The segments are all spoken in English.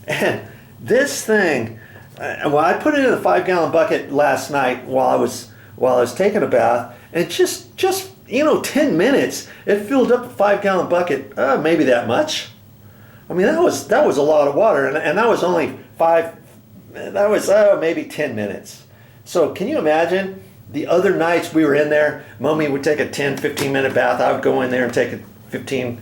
And this thing, well, I put it in a 5-gallon bucket last night while I was taking a bath, and just 10 minutes, it filled up a 5-gallon bucket, maybe that much. I mean, that was a lot of water, and that was only maybe 10 minutes. So can you imagine the other nights we were in there, Mommy would take a 10-15 minute bath, I would go in there and take a 15-20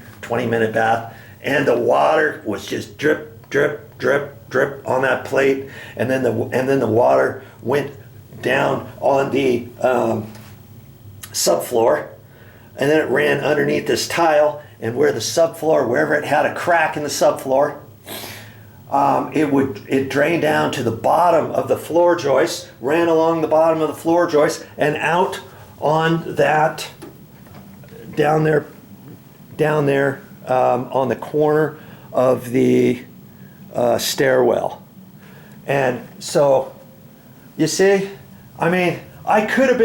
minute bath, and the water was just drip, drip, drip, drip on that plate, and then the water went down on the subfloor, and then it ran underneath this tile, and where the subfloor, wherever it had a crack in the subfloor, it drained down to the bottom of the floor joist, ran along the bottom of the floor joist, and out on that, down there on the corner of the stairwell. And so, you see, I mean, I could have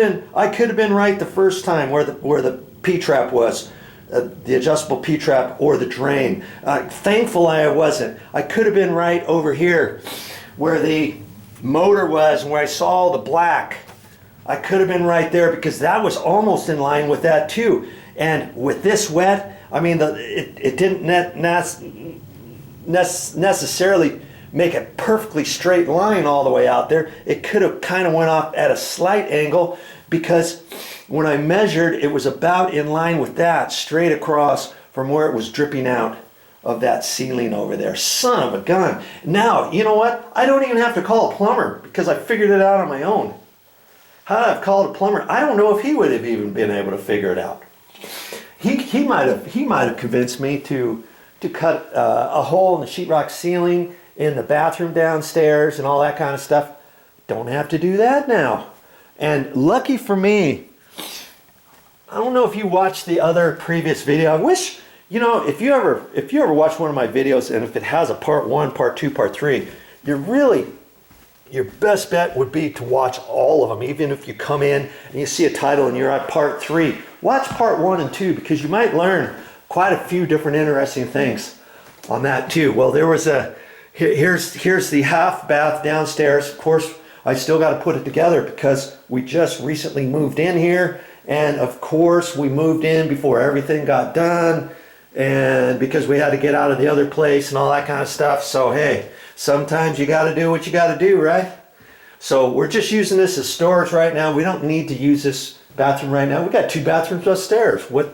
been right the first time where the P-trap was. The adjustable P-trap or the drain. Thankfully I wasn't. I could have been right over here where the motor was and where I saw the black. I could have been right there because that was almost in line with that too. And with this wet, I mean, it didn't necessarily make a perfectly straight line all the way out there. It could have kind of went off at a slight angle, because when I measured, it was about in line with that, straight across from where it was dripping out of that ceiling over there. Son of a gun. Now, you know what? I don't even have to call a plumber because I figured it out on my own. Had I called a plumber, I don't know if he would have even been able to figure it out. He might have convinced me to cut a hole in the sheetrock ceiling in the bathroom downstairs and all that kind of stuff. Don't have to do that now. And lucky for me, I don't know if you watched the other previous video. I wish, if you ever watch one of my videos, and if it has a part 1, part 2, part 3, your best bet would be to watch all of them. Even if you come in and you see a title and you're at part 3, watch part 1 and 2, because you might learn quite a few different interesting things on that too. Well, there was here's the half bath downstairs. Of course, I still got to put it together because we just recently moved in here, and of course we moved in before everything got done, and because we had to get out of the other place and all that kind of stuff. So hey, sometimes you got to do what you got to do, right? So we're just using this as storage right now. We don't need to use this bathroom right now. We got 2 bathrooms upstairs. What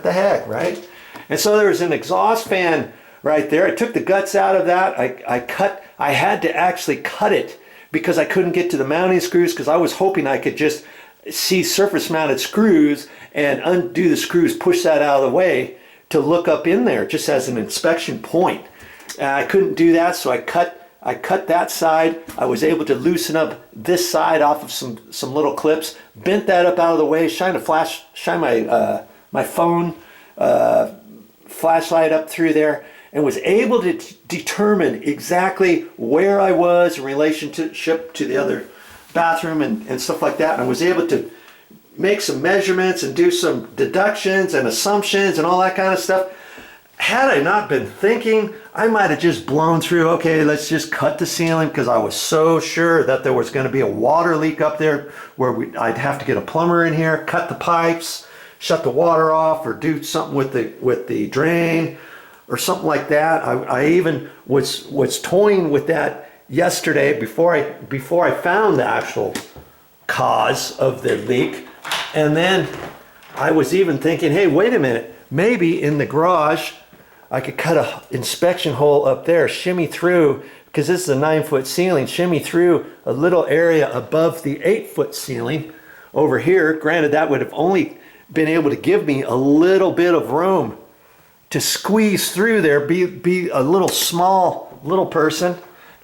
the heck, right? And so there's an exhaust fan right there. I took the guts out of that. I had to actually cut it because I couldn't get to the mounting screws, because I was hoping I could just see surface mounted screws and undo the screws, push that out of the way to look up in there just as an inspection point. I couldn't do that, so I cut that side. I was able to loosen up this side off of some little clips, bent that up out of the way, shine my phone flashlight up through there, and was able to determine exactly where I was in relationship to the other bathroom and stuff like that. And I was able to make some measurements and do some deductions and assumptions and all that kind of stuff. Had I not been thinking, I might have just blown through, okay, let's just cut the ceiling, because I was so sure that there was going to be a water leak up there where I'd have to get a plumber in here, cut the pipes, shut the water off, or do something with the drain or something like that. I even was toying with that yesterday before I found the actual cause of the leak. And then I was even thinking, hey, wait a minute, maybe in the garage I could cut a inspection hole up there, shimmy through, because this is a 9-foot ceiling, shimmy through a little area above the 8-foot ceiling over here. Granted, that would have only been able to give me a little bit of room to squeeze through there, be a little small little person,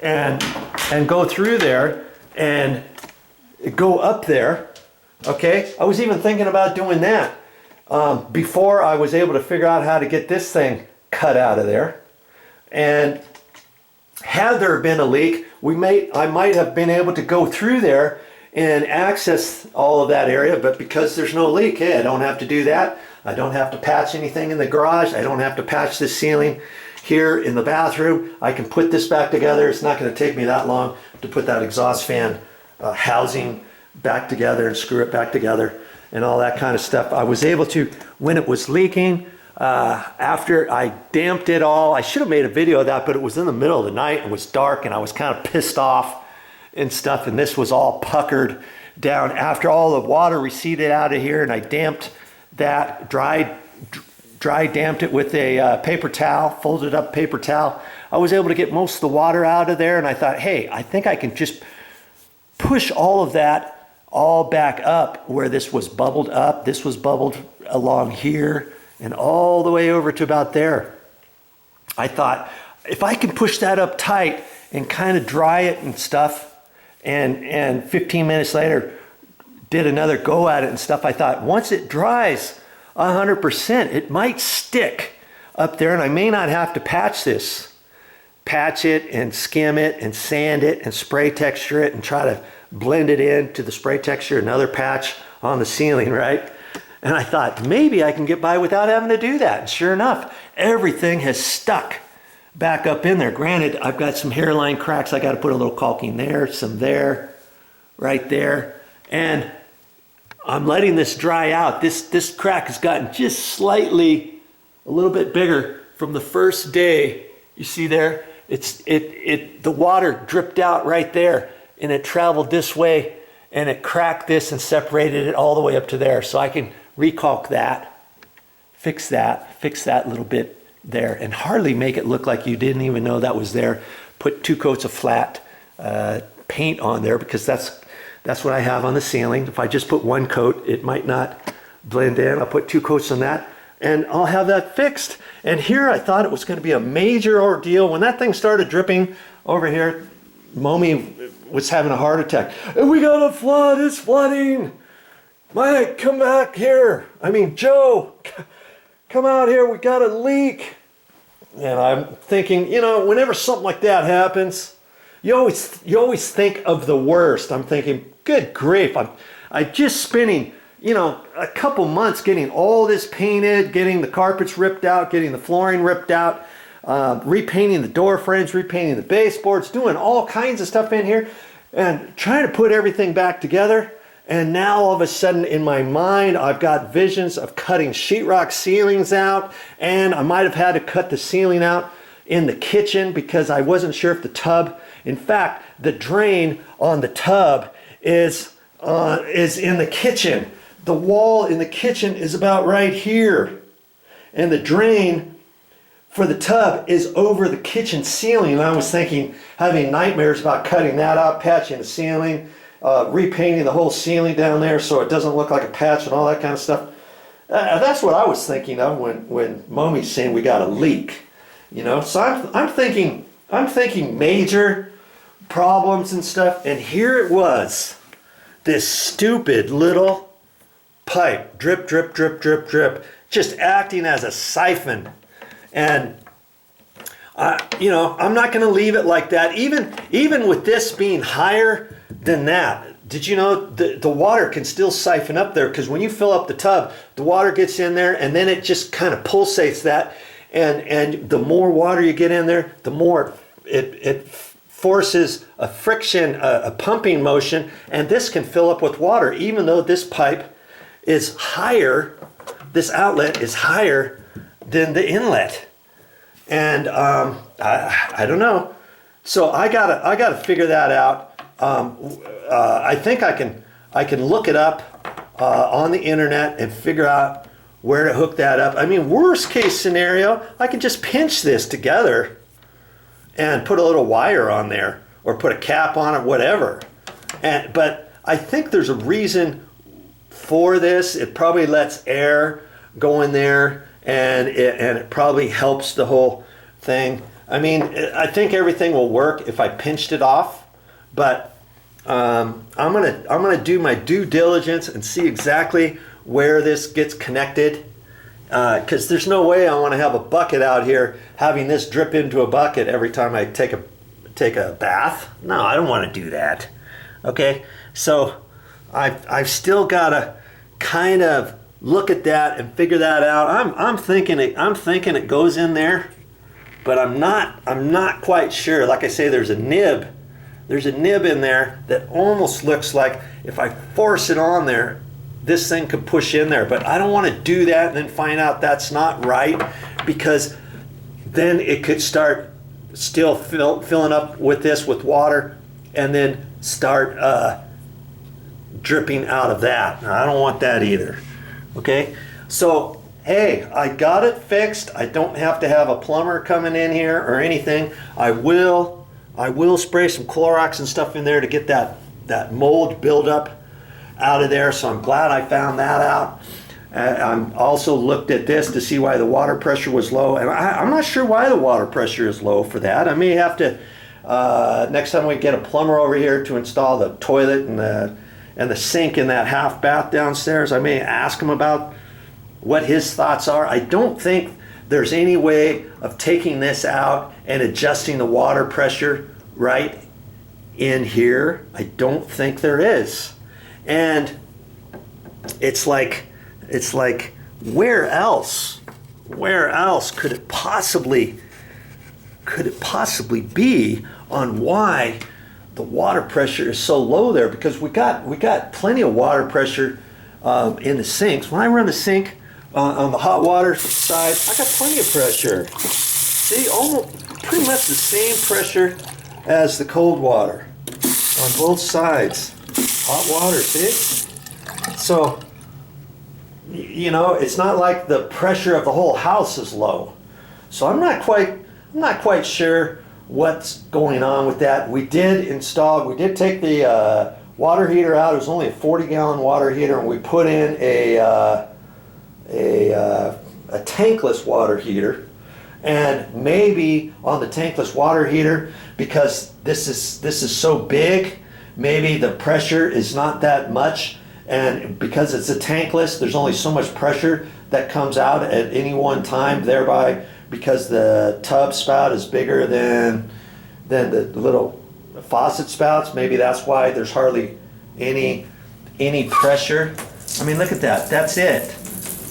and go through there and go up there. Okay, I was even thinking about doing that before I was able to figure out how to get this thing cut out of there. And had there been a leak, I might have been able to go through there and access all of that area, but because there's no leak, hey, I don't have to do that. I don't have to patch anything in the garage. I don't have to patch the ceiling here in the bathroom. I can put this back together. It's not going to take me that long to put that exhaust fan housing back together and screw it back together and all that kind of stuff. I was able to, when it was leaking, after I damped it all, I should have made a video of that, but it was in the middle of the night, it was dark, and I was kind of pissed off and stuff, and this was all puckered down. After all the water receded out of here and I damped that, dry damped it with a paper towel, folded up paper towel, I was able to get most of the water out of there, and I thought, hey, I think I can just push all of that all back up where this was bubbled up. This was bubbled along here and all the way over to about there. I thought, if I can push that up tight and kind of dry it and stuff, and 15 minutes later did another go at it and stuff, I thought, once it dries 100%, it might stick up there, and I may not have to patch this. Patch it and skim it and sand it and spray texture it and try to blend it into the spray texture, another patch on the ceiling, right? And I thought, maybe I can get by without having to do that. And sure enough, everything has stuck back up in there. Granted, I've got some hairline cracks. I got to put a little caulking there, some there, right there. And I'm letting this dry out. This crack has gotten just slightly a little bit bigger from the first day. You see there? The water dripped out right there, and it traveled this way, and it cracked this and separated it all the way up to there. So I can recalc that, fix that little bit there, and hardly make it look like you didn't even know that was there. Put 2 coats of flat paint on there, because that's what I have on the ceiling. If I just put 1 coat, it might not blend in. I'll put 2 coats on that, and I'll have that fixed. And here I thought it was going to be a major ordeal. When that thing started dripping over here, Mommy was having a heart attack. And we got a flood, it's flooding. Mike, come back here. I mean, Joe, come out here, we got a leak. And I'm thinking, you know, whenever something like that happens, you always think of the worst. I'm thinking, good grief, I'm just spending, you know, a couple months getting all this painted, getting the carpets ripped out, getting the flooring ripped out, repainting the door frames, repainting the baseboards, doing all kinds of stuff in here, and trying to put everything back together. And now all of a sudden in my mind, I've got visions of cutting sheetrock ceilings out, and I might have had to cut the ceiling out in the kitchen because I wasn't sure if the tub, in fact, the drain on the tub is in the kitchen. The wall in the kitchen is about right here. And the drain for the tub is over the kitchen ceiling. And I was thinking, having nightmares about cutting that out, patching the ceiling, repainting the whole ceiling down there so it doesn't look like a patch and all that kind of stuff. That's what I was thinking of when Mommy's saying we got a leak. You know, so I'm thinking major problems and stuff, and here it was, this stupid little pipe, drip, drip, drip, drip, drip, just acting as a siphon. And you know, I'm not going to leave it like that. Even with this being higher than that, did you know the water can still siphon up there? Because when you fill up the tub, the water gets in there, and then it just kind of pulsates that. And the more water you get in there, the more it forces a friction, a pumping motion, and this can fill up with water, even though this pipe is higher, this outlet is higher than the inlet. And I don't know. So I gotta figure that out. I think I can look it up on the internet and figure out where to hook that up. I mean, worst case scenario, I can just pinch this together and put a little wire on there, or put a cap on it, whatever. But I think there's a reason for this. It probably lets air go in there, and it probably helps the whole thing. I mean, I think everything will work if I pinched it off, but I'm gonna do my due diligence and see exactly where this gets connected, because there's no way I want to have a bucket out here having this drip into a bucket every time I take a bath. No, I don't want to do that. Okay, so I've still got to kind of look at that and figure that out. I'm thinking it goes in there, but I'm not quite sure. Like I say, there's a nib in there that almost looks like if I force it on there, this thing could push in there, but I don't want to do that and then find out that's not right, because then it could start still filling up with this with water and then start dripping out of that. Now, I don't want that either. Okay, so hey, I got it fixed. I don't have to have a plumber coming in here or anything. I will spray some Clorox and stuff in there to get that mold buildup out of there. So I'm glad I found that out. I'm also looked at this to see why the water pressure was low, and I'm not sure why the water pressure is low for that. I may have to next time we get a plumber over here to install the toilet and the sink in that half bath downstairs, I may ask him about what his thoughts are. I don't think there's any way of taking this out and adjusting the water pressure right in here. I don't think there is. And it's like where else could it possibly be on why the water pressure is so low there? Because we got plenty of water pressure in the sinks. When I run the sink on the hot water side, I got plenty of pressure. See, almost pretty much the same pressure as the cold water on both sides. Hot water, see? So, you know, it's not like the pressure of the whole house is low. So I'm not quite sure what's going on with that. We did take the water heater out. It was only a 40-gallon water heater, and we put in a tankless water heater. And maybe on the tankless water heater, because this is so big, maybe the pressure is not that much, and because it's a tankless, there's only so much pressure that comes out at any one time, thereby, because the tub spout is bigger than the little faucet spouts, maybe that's why there's hardly any pressure. I mean, look at that. That's it.